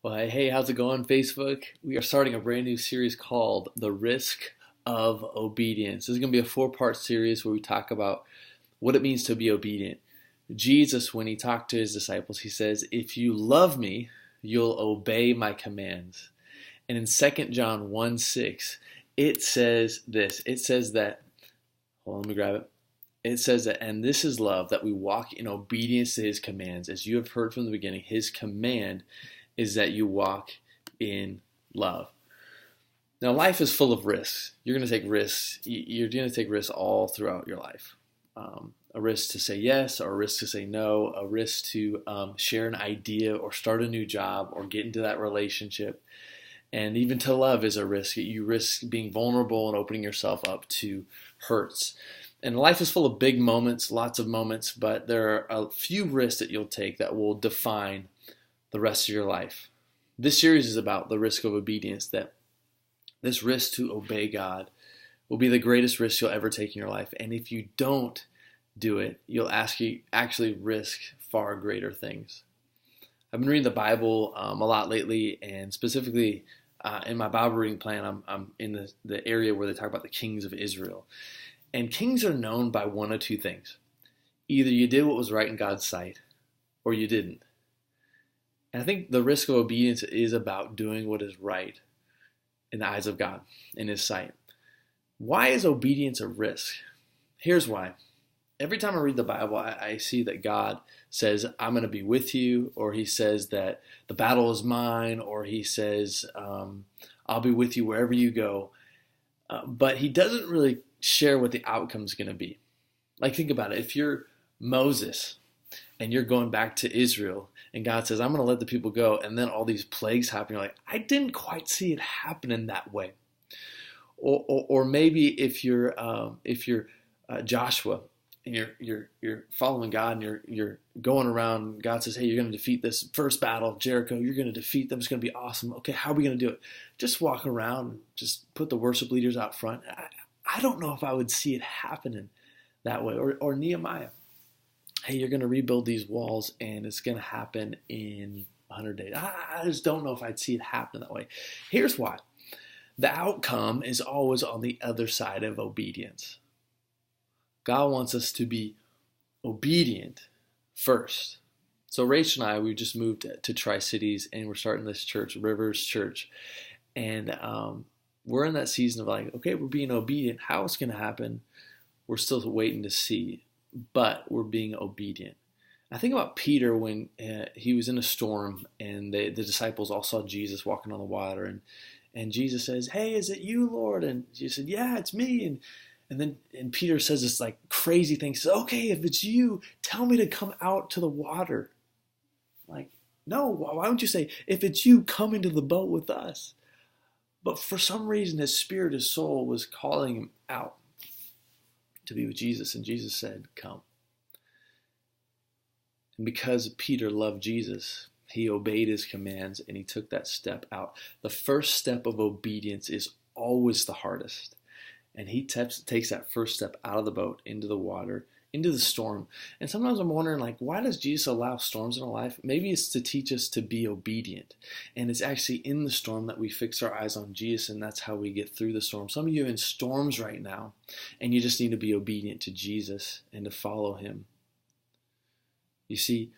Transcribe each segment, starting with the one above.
Well, hey, how's it going, Facebook? We are starting a brand new series called The Risk of Obedience. This is going to be a four-part series where we talk about what it means to be obedient. Jesus, when he talked to his disciples, he says, if you love me, you'll obey my commands. And in 2 John 1:6, it says this. It says that, hold on, let me grab it. It says that, and this is love, that we walk in obedience to his commands. As you have heard from the beginning, his command is that you walk in love. Now, life is full of risks. You're going to take risks. You're going to take risks all throughout your life. A risk to say yes, or a risk to say no, a risk to share an idea or start a new job or get into that relationship. And even to love is a risk. You risk being vulnerable and opening yourself up to hurts. And life is full of big moments, lots of moments, but there are a few risks that you'll take that will define the rest of your life. This series is about the risk of obedience, that this risk to obey God will be the greatest risk you'll ever take in your life. And if you don't do it, you'll actually risk far greater things. I've been reading the Bible a lot lately, and specifically in my Bible reading plan, I'm in the area where they talk about the kings of Israel. And kings are known by one of two things. Either you did what was right in God's sight, or you didn't. And I think the risk of obedience is about doing what is right in the eyes of God, in his sight. Why is obedience a risk? Here's why. Every time I read the Bible, I see that God says, I'm going to be with you, or he says that the battle is mine, or he says, I'll be with you wherever you go. But he doesn't really share what the outcome is going to be. Like, think about it. If you're Moses and you're going back to Israel, and God says, I'm going to let the people go, and then all these plagues happen, you're like, I didn't quite see it happening that way. Or maybe if you're Joshua, and you're following God, and you're going around, God says, hey, you're going to defeat this first battle of Jericho, you're going to defeat them, it's going to be awesome. Okay, how are we going to do it? Just walk around, just put the worship leaders out front. I don't know if I would see it happening that way. Or Nehemiah. Hey, you're going to rebuild these walls, and it's going to happen in 100 days. I just don't know if I'd see it happen that way. Here's why. The outcome is always on the other side of obedience. God wants us to be obedient first. So Rach and I, we just moved to Tri-Cities, and we're starting this church, Rivers Church. And we're in that season of like, okay, we're being obedient. How it's going to happen, we're still waiting to see. But we're being obedient. I think about Peter when he was in a storm, and the disciples all saw Jesus walking on the water, and Jesus says, hey, is it you, Lord? And Jesus said, yeah, it's me. And Peter says this like crazy thing. He says, okay, if it's you, tell me to come out to the water. Like, no, why don't you say, if it's you, come into the boat with us? But for some reason, his spirit, his soul was calling him out to be with Jesus, and Jesus said, come. And because Peter loved Jesus, he obeyed his commands, and he took that step out. The first step of obedience is always the hardest. And he takes that first step out of the boat, into the water, into the storm. And sometimes I'm wondering, like, why does Jesus allow storms in our life? Maybe it's to teach us to be obedient. And it's actually in the storm that we fix our eyes on Jesus, and that's how we get through the storm. Some of you are in storms right now, and you just need to be obedient to Jesus and to follow him. You see,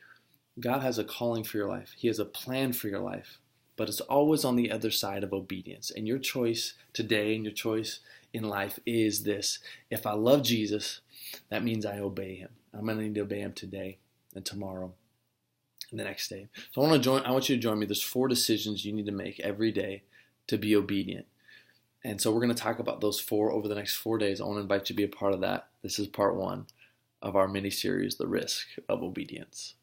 God has a calling for your life. He has a plan for your life, but it's always on the other side of obedience. And your choice today and your choice in life is this. If I love Jesus, that means I obey him. I'm going to need to obey him today and tomorrow and the next day. So I want you to join me. There's 4 decisions you need to make every day to be obedient. And so we're going to talk about those 4 over the next 4 days. I want to invite you to be a part of that. This is part 1 of our mini-series, The Risk of Obedience.